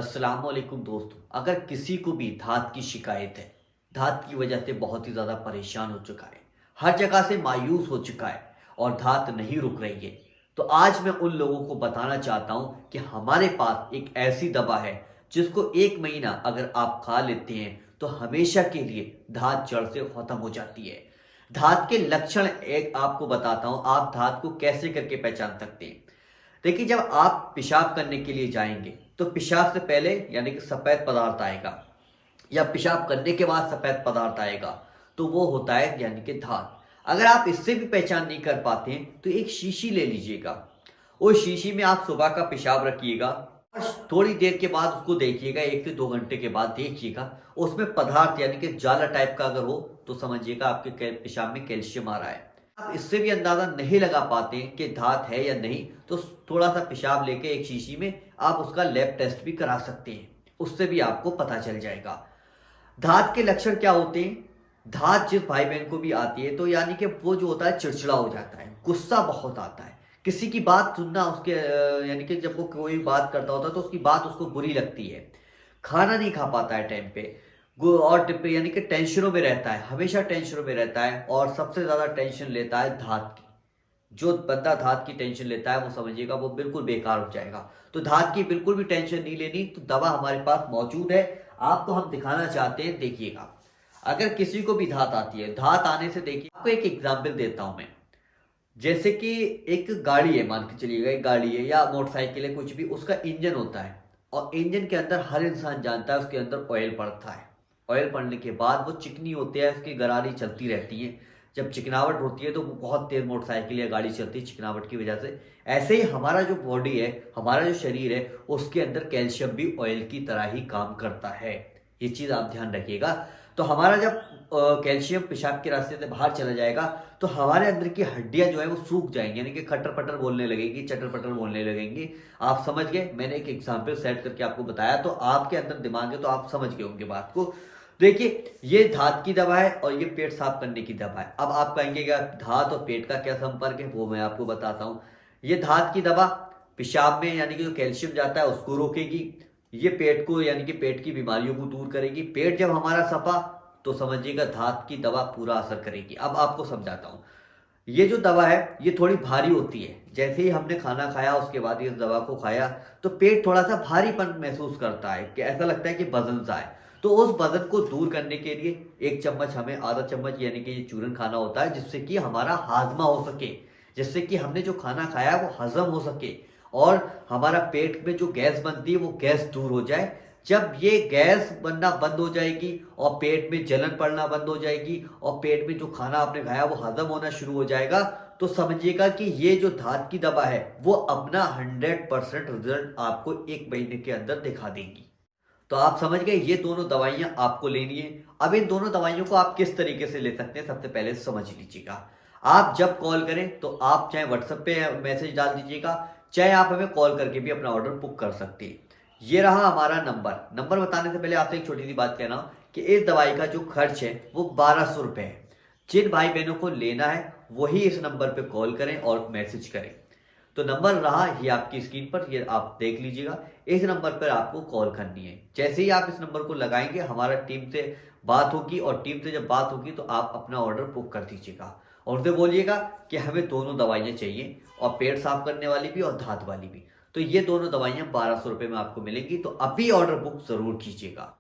अस्सलाम वालेकुम दोस्तों। अगर किसी को भी दाँत की शिकायत है, दाँत की वजह से बहुत ही ज़्यादा परेशान हो चुका है, हर जगह से मायूस हो चुका है और दाँत नहीं रुक रही है, तो आज मैं उन लोगों को बताना चाहता हूँ कि हमारे पास एक ऐसी दवा है जिसको 1 महीना अगर आप खा लेते हैं तो हमेशा के लिए दाँत जड़ से ख़त्म हो जाती है। दाँत के लक्षण एक आपको बताता हूँ, आप दाँत को कैसे करके पहचान सकते हैं। देखिए, जब आप पेशाब करने के लिए जाएंगे तो पेशाब से पहले यानी कि सफ़ेद पदार्थ आएगा या पेशाब करने के बाद सफ़ेद पदार्थ आएगा, तो वो होता है यानी कि दाँत। अगर आप इससे भी पहचान नहीं कर पाते हैं तो एक शीशी ले लीजिएगा। उस शीशी में आप सुबह का पेशाब रखिएगा और थोड़ी देर के बाद उसको देखिएगा, 1 से 2 घंटे के बाद देखिएगा, उसमें पदार्थ यानी कि जाला टाइप का अगर हो तो समझिएगा आपके पेशाब में कैल्शियम आ रहा है। आप इससे भी अंदाज़ा नहीं लगा पाते कि दाँत है या नहीं, तो थोड़ा सा पेशाब लेके एक शीशी में आप उसका लैब टेस्ट भी करा सकते हैं, उससे भी आपको पता चल जाएगा। दाँत के लक्षण क्या होते हैं? दाँत जिस भाई बहन को भी आती है तो यानी कि वो जो होता है चिड़चिड़ा हो जाता है, गुस्सा बहुत आता है, किसी की बात सुनना उसके यानी कि जब वो कोई बात करता होता है तो उसकी बात उसको बुरी लगती है, खाना नहीं खा पाता है टाइम पे, और यानी कि टेंशनों में रहता है, हमेशा टेंशनों में रहता है और सबसे ज़्यादा टेंशन लेता है दाँत की। जो बंदा दाँत की टेंशन लेता है वो समझिएगा वो बिल्कुल बेकार हो जाएगा। तो दाँत की बिल्कुल भी टेंशन नहीं लेनी, तो दवा हमारे पास मौजूद है, आपको हम दिखाना चाहते हैं, देखिएगा। अगर किसी को भी दाँत आती है, दाँत आने से देखिए, आपको एक एग्जाम्पल देता हूँ मैं। जैसे कि एक गाड़ी है, मान के चलिएगा एक गाड़ी है या मोटरसाइकिल है, कुछ भी, उसका इंजन होता है और इंजन के अंदर हर इंसान जानता है उसके अंदर ऑयल पड़ता है। ऑयल पड़ने के बाद वो चिकनी होती है, उसकी गरारी चलती रहती है। जब चिकनावट होती है तो वो बहुत तेज मोटरसाइकिल या गाड़ी चलती है चिकनावट की वजह से। ऐसे ही हमारा जो बॉडी है, हमारा जो शरीर है, उसके अंदर कैल्शियम भी ऑयल की तरह ही काम करता है। ये चीज़ आप ध्यान रखिएगा। तो हमारा जब कैल्शियम पेशाब के रास्ते से बाहर चला जाएगा तो हमारे अंदर की हड्डियां जो है वो सूख जाएंगी, यानी कि खटर पटर बोलने लगेगी, चटर पटर बोलने लगेंगी। आप समझ गए, मैंने एक एग्जाम्पल सेट करके आपको बताया, तो आपके अंदर दिमाग है तो आप समझ गए होंगे बात को। देखिए, ये दाँत की दवा है और ये पेट साफ करने की दवा है। अब आप कहेंगे कि दाँत और पेट का क्या संपर्क है, वो मैं आपको बताता हूँ। ये दाँत की दवा पेशाब में यानी कि जो कैल्शियम जाता है उसको रोकेगी, ये पेट को यानी कि पेट की बीमारियों को दूर करेगी। पेट जब हमारा सफा तो समझिएगा दाँत की दवा पूरा असर करेगी। अब आपको समझाता हूँ। ये जो दवा है ये थोड़ी भारी होती है। जैसे ही हमने खाना खाया उसके बाद इस दवा को खाया तो पेट थोड़ा सा भारीपन महसूस करता है, कि ऐसा लगता है कि वजन सा है। तो उस वजन को दूर करने के लिए 1 चम्मच, हमें आधा चम्मच यानी कि ये चूरन खाना होता है, जिससे कि हमारा हाजमा हो सके, जिससे कि हमने जो खाना खाया वो हजम हो सके और हमारा पेट में जो गैस बनती है वो गैस दूर हो जाए। जब ये गैस बनना बंद हो जाएगी और पेट में जलन पड़ना बंद हो जाएगी और पेट में जो खाना आपने खाया वो हजम होना शुरू हो जाएगा, तो समझिएगा कि ये जो दाँत की दवा है वो अपना 100% रिजल्ट आपको 1 महीने के अंदर दिखा देगी। तो आप समझ गए, ये दोनों दवाइयाँ आपको लेनी है। अब इन दोनों दवाइयों को आप किस तरीके से ले सकते हैं, सबसे पहले समझ लीजिएगा। आप जब कॉल करें तो आप चाहे व्हाट्सएप पे मैसेज डाल दीजिएगा, चाहे आप हमें कॉल करके भी अपना ऑर्डर बुक कर सकते हैं। ये रहा हमारा नंबर। नंबर बताने से पहले आपसे एक छोटी सी बात कहना हो कि इस दवाई का जो खर्च है वो 1200 रुपये है। जिन भाई बहनों को लेना है वही इस नंबर पे कॉल करें और मैसेज करें। तो नंबर रहा ये आपकी स्क्रीन पर, ये आप देख लीजिएगा। इस नंबर पर आपको कॉल करनी है। जैसे ही आप इस नंबर को लगाएंगे हमारा टीम से बात होगी और टीम से जब बात होगी तो आप अपना ऑर्डर बुक कर दीजिएगा और उनसे बोलिएगा कि हमें दोनों दवाइयाँ चाहिए, और पेट साफ करने वाली भी और दाँत वाली भी। तो ये दोनों दवाइयाँ 1200 रुपये में आपको मिलेंगी। तो अभी ऑर्डर बुक ज़रूर कीजिएगा।